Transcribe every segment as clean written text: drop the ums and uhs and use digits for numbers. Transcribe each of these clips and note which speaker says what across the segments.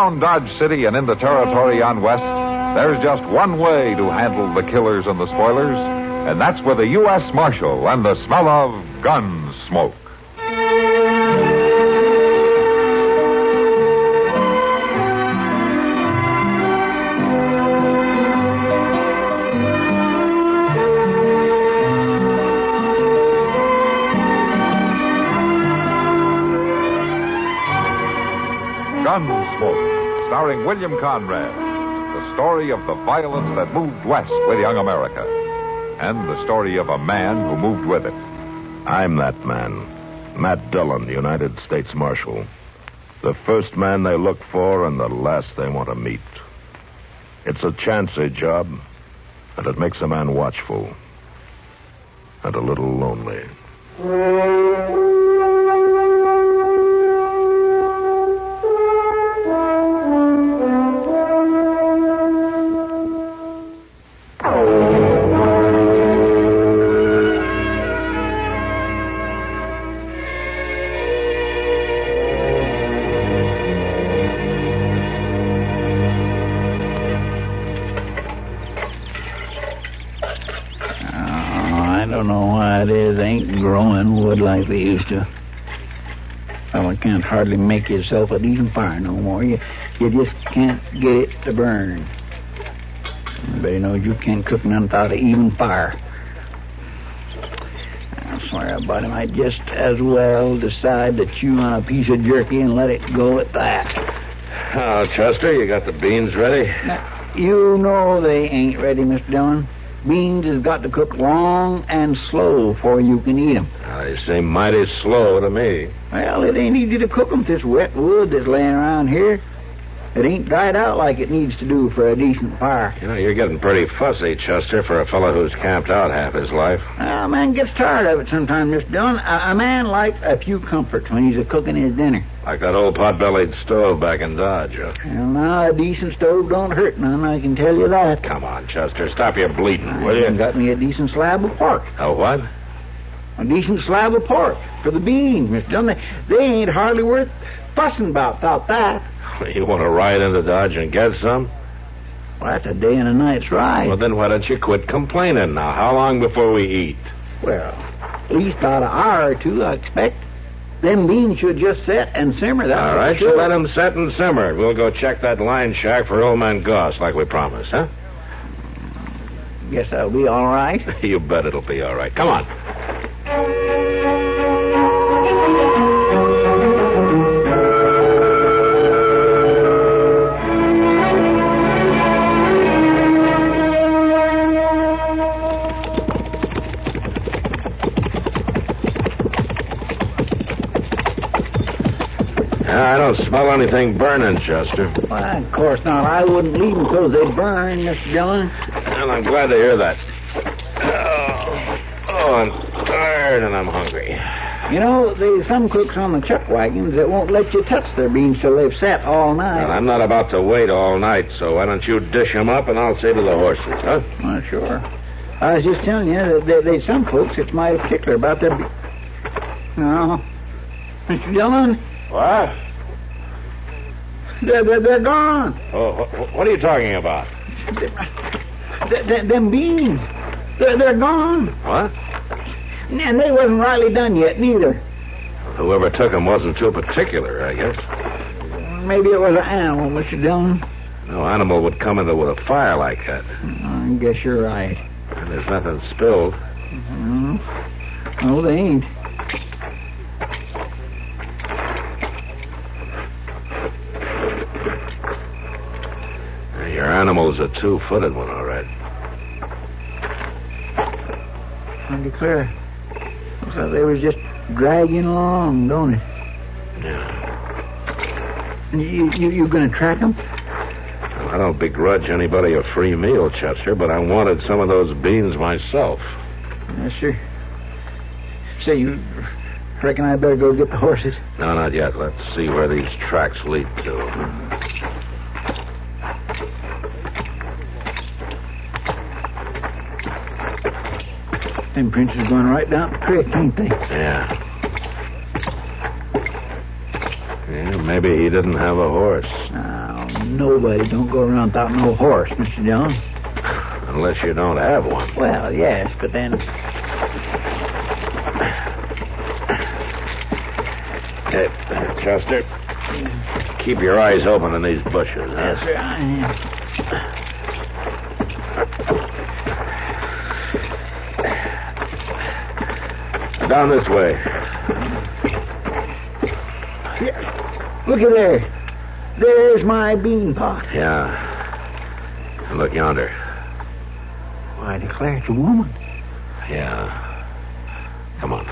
Speaker 1: around Dodge City and in the territory on West, there's just one way to handle the killers and the spoilers, and that's with a U.S. Marshal and the smell of Gunsmoke. Gunsmoke, starring William Conrad. The story of the violence that moved west with young America. And the story of a man who moved with it.
Speaker 2: I'm that man. Matt Dillon, United States Marshal. The first man they look for and the last they want to meet. It's a chancy job, and it makes a man watchful. And a little lonely.
Speaker 3: Like they used to. Fella can't hardly make yourself a decent fire no more. You just can't get it to burn. Everybody knows you can't cook none without an even fire. I swear about it, I might just as well decide to chew on a piece of jerky and let it go at that.
Speaker 2: Oh, Chester, you got the beans ready?
Speaker 3: Now, you know they ain't ready, Mr. Dillon. Beans has got to cook long and slow before you can eat them.
Speaker 2: They seem mighty slow to me.
Speaker 3: Well, it ain't easy to cook them with this wet wood that's laying around here. It ain't dried out like it needs to do for a decent fire.
Speaker 2: You know, you're getting pretty fussy, Chester, for a fellow who's camped out half his life.
Speaker 3: A man gets tired of it sometimes, Mr. Dillon. A man likes a few comforts when he's cooking his dinner.
Speaker 2: Like that old pot-bellied stove back in Dodge, huh?
Speaker 3: Well, now, a decent stove don't hurt none, I can tell you that.
Speaker 2: Come on, Chester, stop your bleating, will you?
Speaker 3: Got me a decent slab of pork.
Speaker 2: A what?
Speaker 3: A decent slab of pork for the beans, Mr. Dillon. They ain't hardly worth fussing about without that.
Speaker 2: You want to ride into Dodge and get some?
Speaker 3: Well, that's a day and a night's ride.
Speaker 2: Well, then why don't you quit complaining now? How long before we eat?
Speaker 3: Well, at least about an hour or two, I expect. Them beans should just set and simmer. That's
Speaker 2: all right,
Speaker 3: sure.
Speaker 2: Let them set and simmer. We'll go check that line shack for old man Goss like we promised, huh?
Speaker 3: Guess that'll be all right.
Speaker 2: You bet it'll be all right. Come on. I don't smell anything burning, Chester.
Speaker 3: Well, of course not. I wouldn't leave them till they burn, Mr. Dillon.
Speaker 2: Well, I'm glad to hear that. Oh, I'm tired and I'm hungry.
Speaker 3: You know, there's some cooks on the chuck wagons that won't let you touch their beans till they've set all night.
Speaker 2: Well, I'm not about to wait all night, so why don't you dish them up and I'll say to the horses, huh?
Speaker 3: Well, sure. I was just telling you that there's some folks that's mighty particular about their... No. Mr. Dillon?
Speaker 2: What?
Speaker 3: They're gone.
Speaker 2: Oh, what are you talking about?
Speaker 3: Them beans. They're gone.
Speaker 2: What?
Speaker 3: And they wasn't rightly done yet, neither.
Speaker 2: Whoever took them wasn't too particular, I guess.
Speaker 3: Maybe it was an animal, Mr. Dillon.
Speaker 2: No animal would come into with a fire like that.
Speaker 3: I guess you're right.
Speaker 2: And there's nothing spilled.
Speaker 3: Mm-hmm. No, they ain't.
Speaker 2: Your animal's a two-footed one, all right.
Speaker 3: I declare. Looks like they was just dragging along, don't it?
Speaker 2: Yeah.
Speaker 3: You gonna track them?
Speaker 2: Well, I don't begrudge anybody a free meal, Chester, but I wanted some of those beans myself.
Speaker 3: Yes, sir. Say, you reckon I better go get the horses?
Speaker 2: No, not yet. Let's see where these tracks lead to.
Speaker 3: Them prints is going right down the creek, ain't they?
Speaker 2: Yeah. Yeah, maybe he didn't have a horse.
Speaker 3: Oh, Nobody don't go around without no horse, Mr. Dillon.
Speaker 2: Unless you don't have one.
Speaker 3: Well, yes, but then...
Speaker 2: Hey, Chester, keep your eyes open in these bushes, huh?
Speaker 3: Yes, sir, I am.
Speaker 2: Down this way.
Speaker 3: Here. Look at there. There's my bean pot.
Speaker 2: Yeah. And look yonder.
Speaker 3: Why, I declare it's a woman.
Speaker 2: Yeah. Come on.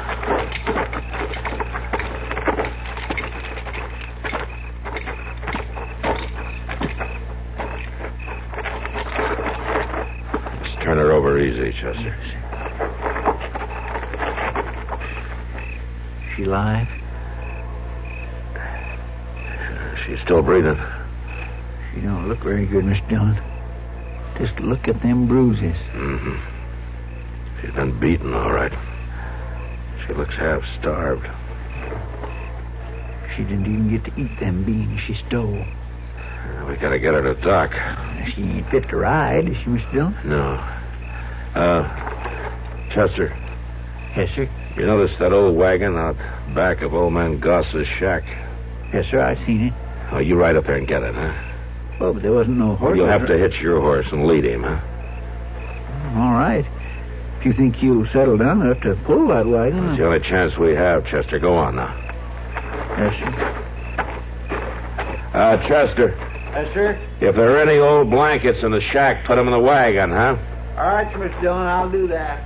Speaker 2: Let's turn her over easy, Chester.
Speaker 3: She alive?
Speaker 2: She's still breathing.
Speaker 3: She don't look very good, Mr. Dillon. Just look at them bruises.
Speaker 2: Mm-hmm. She's been beaten, all right. She looks half starved.
Speaker 3: She didn't even get to eat them beans she stole.
Speaker 2: We gotta get her to dock.
Speaker 3: She ain't fit to ride, is she, Mr. Dillon?
Speaker 2: No. Chester.
Speaker 3: Yes, sir.
Speaker 2: You notice that old wagon out back of old man Goss's shack?
Speaker 3: Yes, sir, I seen it.
Speaker 2: Oh, you ride up there and get it, huh?
Speaker 3: Well, but there wasn't no horse.
Speaker 2: Well, you'll have to hitch your horse and lead him, huh?
Speaker 3: All right. If you think you'll settle down enough to pull that wagon...
Speaker 2: It's the only chance we have, Chester. Go on now.
Speaker 3: Yes, sir.
Speaker 2: Chester.
Speaker 3: Yes, sir.
Speaker 2: If there are any old blankets in the shack, put them in the wagon, huh?
Speaker 3: All right, Mr. Dillon, I'll do that.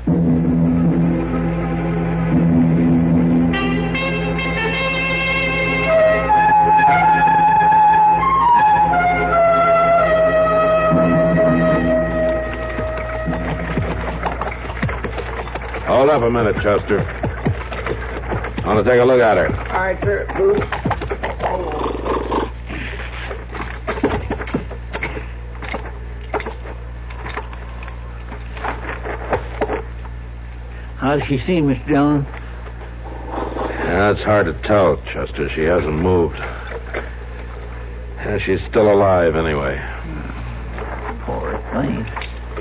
Speaker 2: Hold up a minute, Chester. I want to take a look at her.
Speaker 3: All right, sir. Move. How does she seem, Mr. Dillon?
Speaker 2: Yeah, it's hard to tell, Chester. She hasn't moved. Yeah, she's still alive, anyway.
Speaker 3: Poor thing.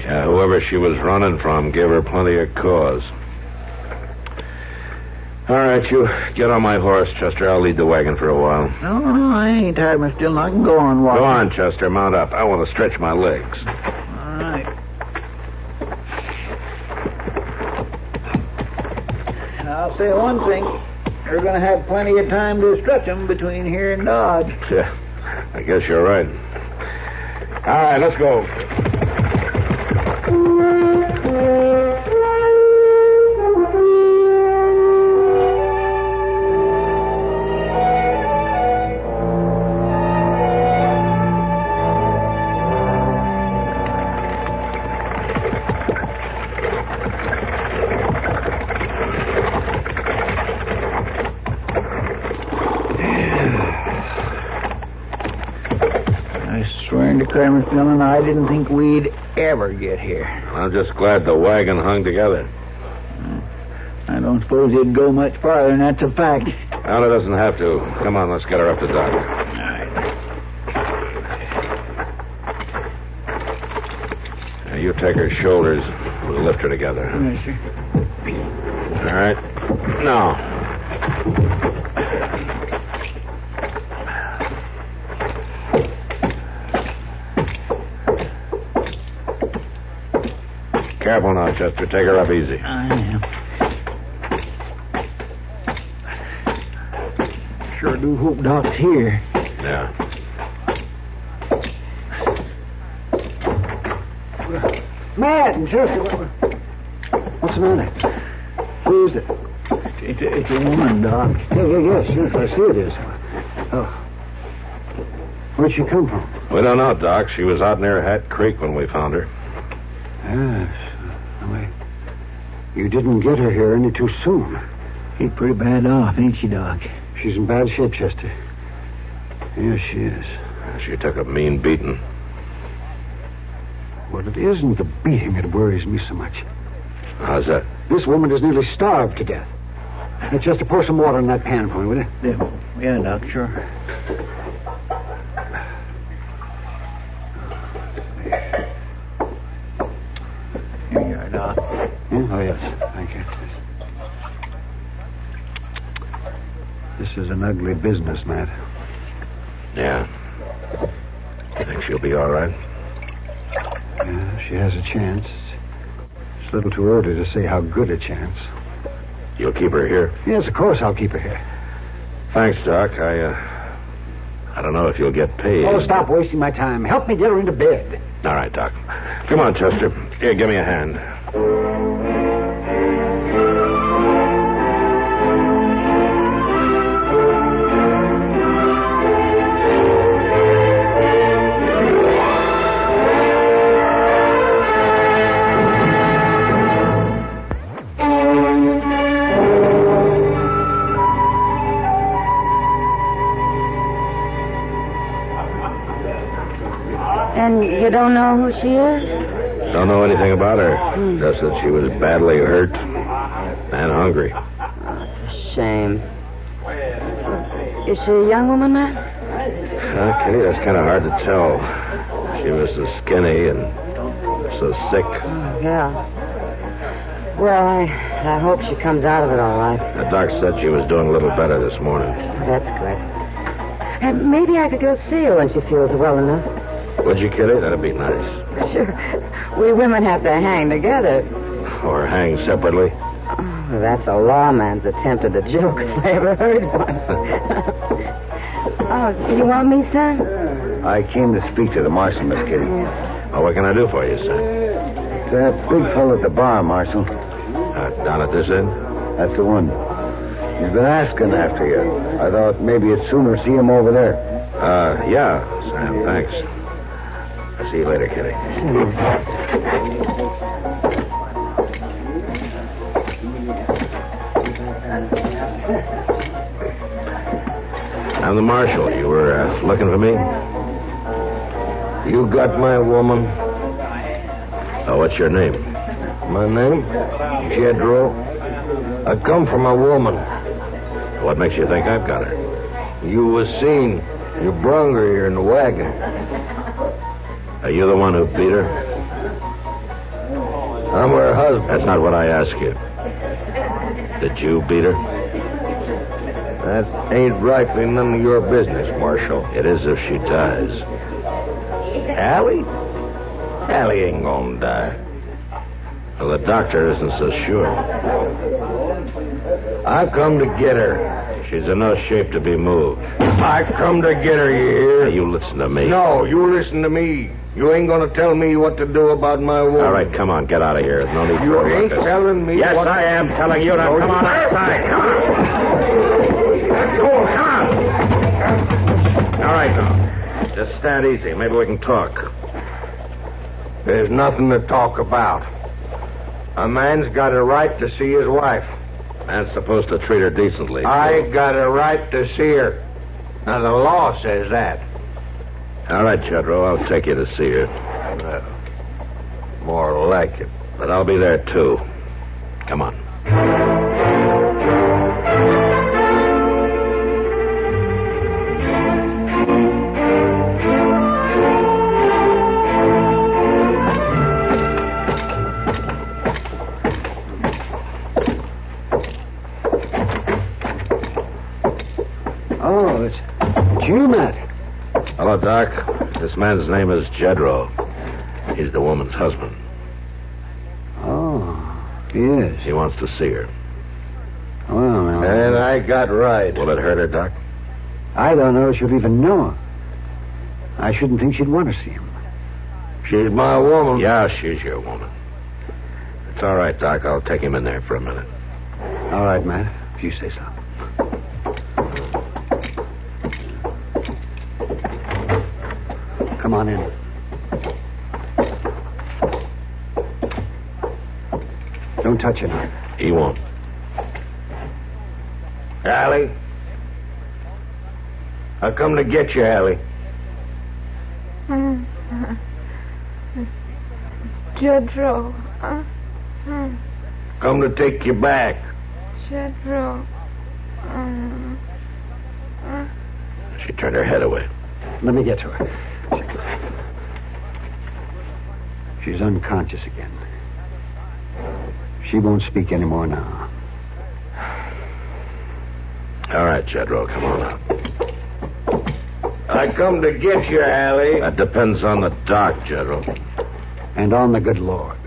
Speaker 2: Yeah, whoever she was running from gave her plenty of cause. All right, you get on my horse, Chester. I'll lead the wagon for a while.
Speaker 3: No, I ain't tired, Mr. Dillon. I can go on walking.
Speaker 2: Go on, Chester. Mount up. I want to stretch my legs.
Speaker 3: All right. And I'll say one thing. You're going to have plenty of time to stretch them between here and Dodge.
Speaker 2: Yeah, I guess you're right. All right, let's go.
Speaker 3: Mr. Dillon, I didn't think we'd ever get here.
Speaker 2: I'm just glad the wagon hung together.
Speaker 3: I don't suppose it'd go much farther, and that's a fact.
Speaker 2: Well, it doesn't have to. Come on, let's get her up to dock.
Speaker 3: All right.
Speaker 2: Now, you take her shoulders. We'll lift her together.
Speaker 3: Yes, sir.
Speaker 2: All right. Now. Careful now, Chester. Take her up easy.
Speaker 3: I am. Sure do hope Doc's here.
Speaker 2: Yeah.
Speaker 3: Matt and Chester, what's the matter? Who is it? It's a woman, Doc.
Speaker 4: Yes, I see it is. Oh. Where'd she come from?
Speaker 2: We don't know, Doc. She was out near Hat Creek when we found her.
Speaker 4: Yes. Well, you didn't get her here any too soon.
Speaker 3: She's pretty bad off, ain't she, Doc?
Speaker 4: She's in bad shape, Chester. Yes, she is.
Speaker 2: She took a mean beating.
Speaker 4: Well, it isn't the beating that worries me so much.
Speaker 2: How's that?
Speaker 4: This woman is nearly starved to death. Now, Chester, pour some water in that pan for me, will you?
Speaker 3: Yeah, Doc, sure.
Speaker 4: Oh, yes. Thank you. This is an ugly business, Matt.
Speaker 2: Yeah. You think she'll be all right?
Speaker 4: Yeah, she has a chance. It's a little too early to say how good a chance.
Speaker 2: You'll keep her here?
Speaker 4: Yes, of course I'll keep her here.
Speaker 2: Thanks, Doc. I don't know if you'll get paid.
Speaker 4: Oh, stop wasting my time. Help me get her into bed.
Speaker 2: All right, Doc. Come on, Chester. Here, give me a hand.
Speaker 5: You don't know who she is?
Speaker 2: Don't know anything about her. Just that she was badly hurt and hungry.
Speaker 5: Oh, it's a shame. Is she a young woman, Matt?
Speaker 2: Kitty, that's kind of hard to tell. She was so skinny and so sick.
Speaker 5: Yeah. Well, I hope she comes out of it all right.
Speaker 2: The doc said she was doing a little better this morning.
Speaker 5: That's good. Maybe I could go see her when she feels well enough.
Speaker 2: Would you, Kitty? That'd be nice.
Speaker 5: Sure. We women have to hang together.
Speaker 2: Or hang separately.
Speaker 5: Oh, that's a lawman's attempt at a joke if I ever heard one. Oh, you want me, son?
Speaker 4: I came to speak to the marshal, Miss Kitty.
Speaker 2: Well, what can I do for you, son?
Speaker 4: That big fellow at the bar, Marshal.
Speaker 2: Down at this end?
Speaker 4: That's the one. He's been asking after you. I thought maybe you'd sooner see him over there.
Speaker 2: Yeah, Sam, thanks. I'll see you later, Kitty. I'm the marshal. You were looking for me?
Speaker 6: You got my woman?
Speaker 2: Oh, what's your name?
Speaker 6: My name? Jedro. I come from a woman.
Speaker 2: What makes you think I've got her?
Speaker 6: You was seen. You brung her here in the wagon.
Speaker 2: Are you the one who beat her?
Speaker 6: I'm her husband.
Speaker 2: That's not what I asked you. Did you beat her?
Speaker 6: That ain't rightly none of your business, Marshal.
Speaker 2: It is if she dies.
Speaker 6: Allie? Allie ain't gonna die.
Speaker 2: Well, the doctor isn't so sure.
Speaker 6: I come to get her.
Speaker 2: She's in no shape to be moved.
Speaker 6: I come to get her, you hear?
Speaker 2: Now, you listen to me.
Speaker 6: No, you listen to me. You ain't gonna tell me what to do about my woman.
Speaker 2: All right, come on, get out of here. There's no need
Speaker 6: You
Speaker 2: for
Speaker 6: ain't
Speaker 2: this.
Speaker 6: telling me
Speaker 2: Yes,
Speaker 6: what...
Speaker 2: I am telling you to come on outside. Come on. Come on. All right, now. Just stand easy. Maybe we can talk.
Speaker 6: There's nothing to talk about. A man's got a right to see his wife.
Speaker 2: Man's supposed to treat her decently.
Speaker 6: I got a right to see her. Now, the law says that.
Speaker 2: All right, Jedro, I'll take you to see her.
Speaker 6: More like it.
Speaker 2: But I'll be there, too. Come on.
Speaker 4: Oh, it's you, Matt.
Speaker 2: Hello, Doc. This man's name is Jedro. He's the woman's husband.
Speaker 4: Oh, yes.
Speaker 2: He wants to see her.
Speaker 4: Well, now...
Speaker 6: And I got right.
Speaker 2: Will it hurt her, Doc?
Speaker 4: I don't know if she'll even know him. I shouldn't think she'd want to see him.
Speaker 6: She's my woman.
Speaker 2: Yeah, she's your woman. It's all right, Doc. I'll take him in there for a minute.
Speaker 4: All right, Matt, if you say so. Come on in. Don't touch it.
Speaker 2: He won't.
Speaker 6: Allie? I come to get you, Allie.
Speaker 7: Jedro.
Speaker 6: Come to take you back.
Speaker 7: Jedro.
Speaker 2: She turned her head away.
Speaker 4: Let me get to her. She's unconscious again. She won't speak anymore now.
Speaker 2: All right, Jedro, come on.
Speaker 6: I come to get you, Allie.
Speaker 2: That depends on the doc, Jedro.
Speaker 4: And on the good Lord.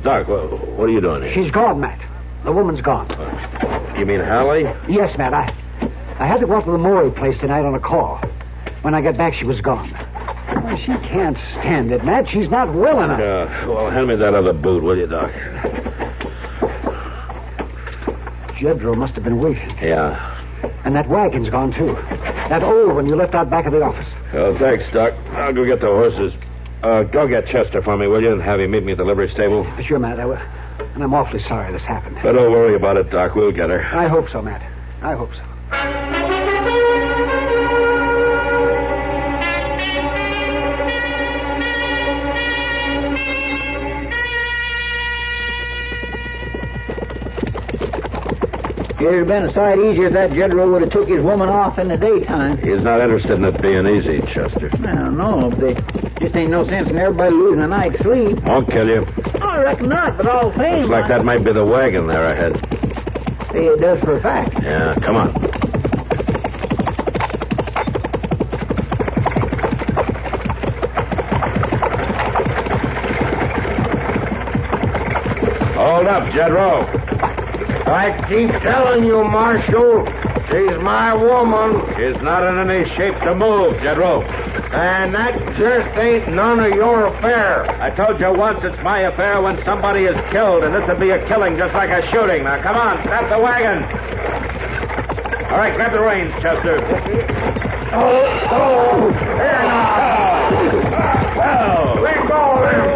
Speaker 2: Doc, what are you doing here?
Speaker 4: She's gone, Matt. The woman's gone.
Speaker 2: You mean Hallie?
Speaker 4: Yes, Matt. I had to go out to the Maury place tonight on a call. When I got back, she was gone. Well, she can't stand it, Matt. She's not well enough.
Speaker 2: Well, hand me that other boot, will you, Doc?
Speaker 4: Jedro must have been waiting.
Speaker 2: Yeah.
Speaker 4: And that wagon's gone, too. That old one you left out back of the office.
Speaker 2: Oh, thanks, Doc. I'll go get the horses. Go get Chester for me, will you, and have him meet me at the livery stable?
Speaker 4: Sure, Matt, I will. And I'm awfully sorry this happened.
Speaker 2: But don't worry about it, Doc. We'll get her.
Speaker 4: I hope so, Matt. I hope so.
Speaker 3: It'd have been a sight easier if that Jedro would have took his woman off in the daytime.
Speaker 2: He's not interested in it being easy, Chester.
Speaker 3: I don't know. Just ain't no sense in everybody losing a night's sleep.
Speaker 2: Won't kill you.
Speaker 3: Oh, I reckon not, but all the same.
Speaker 2: Looks like that might be the wagon there ahead.
Speaker 3: See, it does for a fact.
Speaker 2: Yeah, come on. Hold up, Jedro.
Speaker 6: I keep telling you, Marshal, she's my woman.
Speaker 2: She's not in any shape to move, Jedro.
Speaker 6: And that just ain't none of your affair.
Speaker 2: I told you once it's my affair when somebody is killed, and this would be a killing just like a shooting. Now, come on, stop the wagon. All right, grab the reins, Chester.
Speaker 6: Oh, here now.
Speaker 2: Well.
Speaker 6: Let go of him.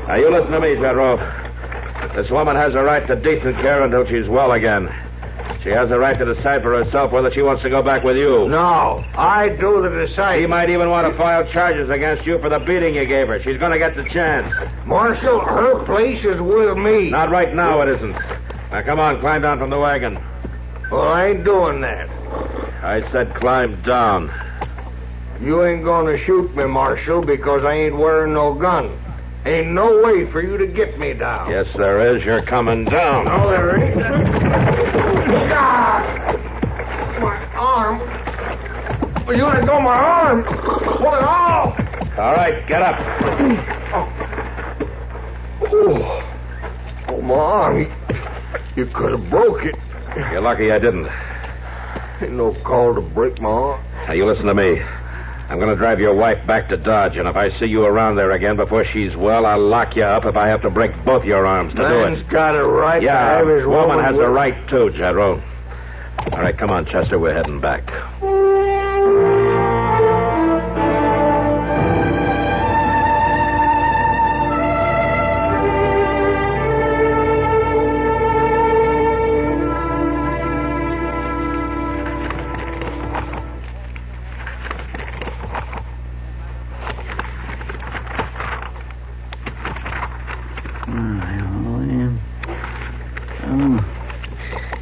Speaker 2: Now, you listen to me, Jedro. This woman has a right to decent care until she's well again. She has a right to decide for herself whether she wants to go back with you.
Speaker 6: No, I do the deciding.
Speaker 2: She might even want to file charges against you for the beating you gave her. She's going to get the chance.
Speaker 6: Marshal, her place is with me.
Speaker 2: Not right now, it isn't. Now, come on, climb down from the wagon.
Speaker 6: Well, I ain't doing that.
Speaker 2: I said climb down.
Speaker 6: You ain't going to shoot me, Marshal, because I ain't wearing no gun. Ain't no way for you to get me down.
Speaker 2: Yes, there is. You're coming down.
Speaker 6: No, there ain't. God! My arm. Well, you let go of my arm. Pull it off.
Speaker 2: All right, get up.
Speaker 6: Oh, my arm. You could have broke it.
Speaker 2: You're lucky I didn't.
Speaker 6: Ain't no call to break my arm.
Speaker 2: Now, you listen to me. I'm going to drive your wife back to Dodge, and if I see you around there again before she's well, I'll lock you up if I have to break both your arms to do it.
Speaker 6: Man's got a right to have his
Speaker 2: woman has a right, too, Jedro. All right, come on, Chester. We're heading back.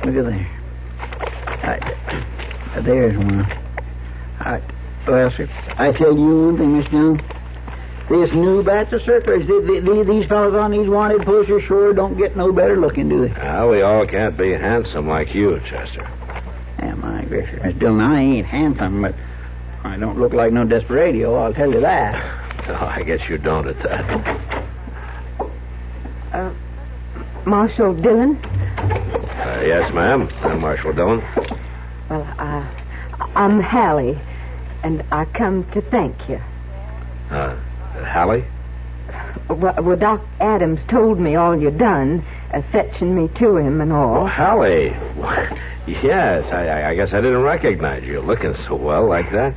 Speaker 3: Look at there. There's one. Well, sir, I tell you one thing, Miss Young. This new batch of circulars, these fellows on these wanted posters sure don't get no better looking, do they?
Speaker 2: We all can't be handsome like you, Chester.
Speaker 3: Yeah, my gracious. Miss Dillon, I ain't handsome, but I don't look like no desperado, I'll tell you that.
Speaker 2: Oh, I guess you don't at that.
Speaker 5: Marshal Dillon?
Speaker 2: Yes, ma'am. I'm Marshal Dillon.
Speaker 5: Well, I'm Hallie.
Speaker 8: and I come to thank you.
Speaker 2: Hallie?
Speaker 8: Well, Doc Adams told me all you done, fetching me to him and all.
Speaker 2: Oh, Hallie. Yes, I guess I didn't recognize you looking so well like that.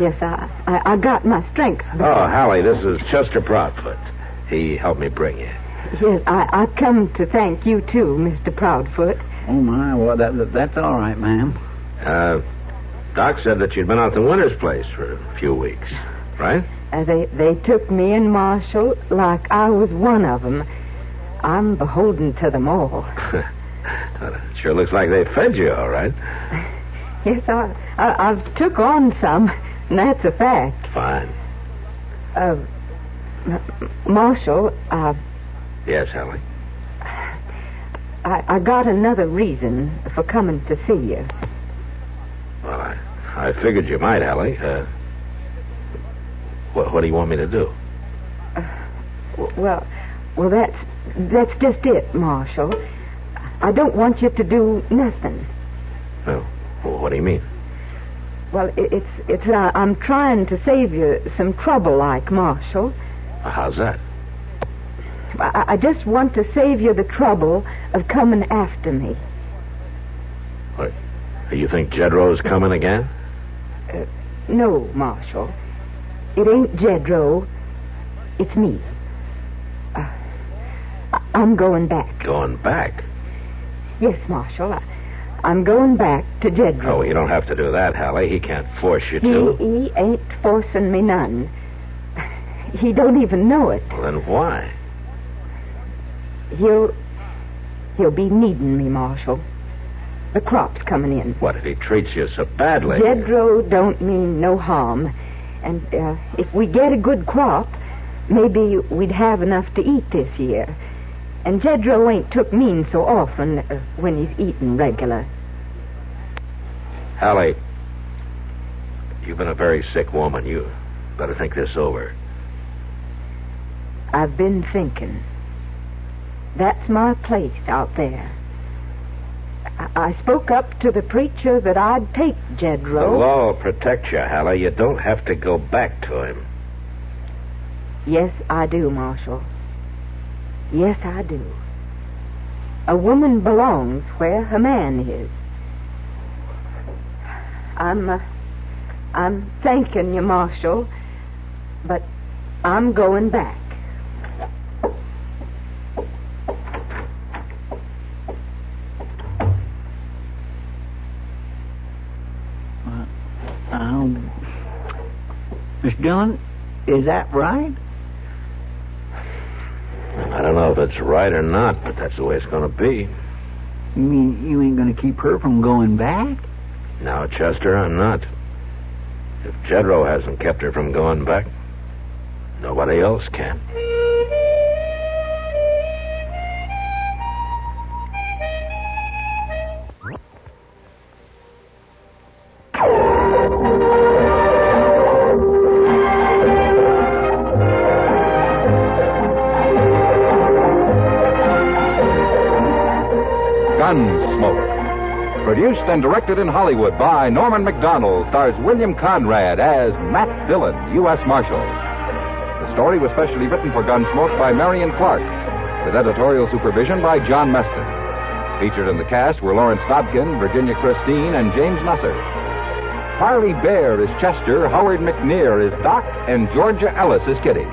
Speaker 8: Yes, I got my strength back.
Speaker 2: Oh, Hallie, this is Chester Proudfoot. He helped me bring you.
Speaker 8: Yes, I come to thank you, too, Mr. Proudfoot.
Speaker 3: Oh, my. Well, that's all right, ma'am.
Speaker 2: Doc said that you'd been out to Winter's place for a few weeks, right?
Speaker 8: They took me and Marshall like I was one of them. I'm beholden to them all.
Speaker 2: It sure looks like they fed you, all right.
Speaker 8: Yes, I've took on some, and that's a fact.
Speaker 2: Fine.
Speaker 8: Marshall,
Speaker 2: Yes, Hallie?
Speaker 8: I got another reason for coming to see you.
Speaker 2: Well, I figured you might, Hallie. What do you want me to do?
Speaker 8: Well, that's just it, Marshall. I don't want you to do nothing.
Speaker 2: Well, what do you mean?
Speaker 8: Well, I'm trying to save you some trouble, like, Marshall.
Speaker 2: How's that?
Speaker 8: I just want to save you the trouble of coming after me.
Speaker 2: What? You think Jedro's coming again?
Speaker 8: No, Marshall. It ain't Jedro. It's me. I'm going back.
Speaker 2: Going back?
Speaker 8: Yes, Marshall. I'm going back to Jedro.
Speaker 2: Oh, you don't have to do that, Hallie. He can't force you to.
Speaker 8: He ain't forcing me none. He don't even know it.
Speaker 2: Well, then why?
Speaker 8: He'll be needing me, Marshall. The crop's coming in.
Speaker 2: What if he treats you so badly?
Speaker 8: Jedro don't mean no harm. And if we get a good crop, maybe we'd have enough to eat this year. And Jedro ain't took mean so often when he's eating regular.
Speaker 2: Hallie, you've been a very sick woman. You better think this over.
Speaker 8: I've been thinking. That's my place out there. I spoke up to the preacher that I'd take Jedro.
Speaker 2: The law will protect you, Hallie. You don't have to go back to him.
Speaker 8: Yes, I do, Marshall. Yes, I do. A woman belongs where a man is. I'm thanking you, Marshall, but I'm going back.
Speaker 3: Miss Dillon, is that right?
Speaker 2: I don't know if it's right or not, but that's the way it's going to be.
Speaker 3: You mean you ain't going to keep her from going back?
Speaker 2: No, Chester, I'm not. If Jedro hasn't kept her from going back, nobody else can.
Speaker 1: Gunsmoke. Produced and directed in Hollywood by Norman MacDonnell, stars William Conrad as Matt Dillon, U.S. Marshal. The story was specially written for Gunsmoke by Marion Clark, with editorial supervision by John Meston. Featured in the cast were Lawrence Dobkin, Virginia Christine, and James Nusser. Parley Baer is Chester, Howard McNear is Doc, and Georgia Ellis is Kitty.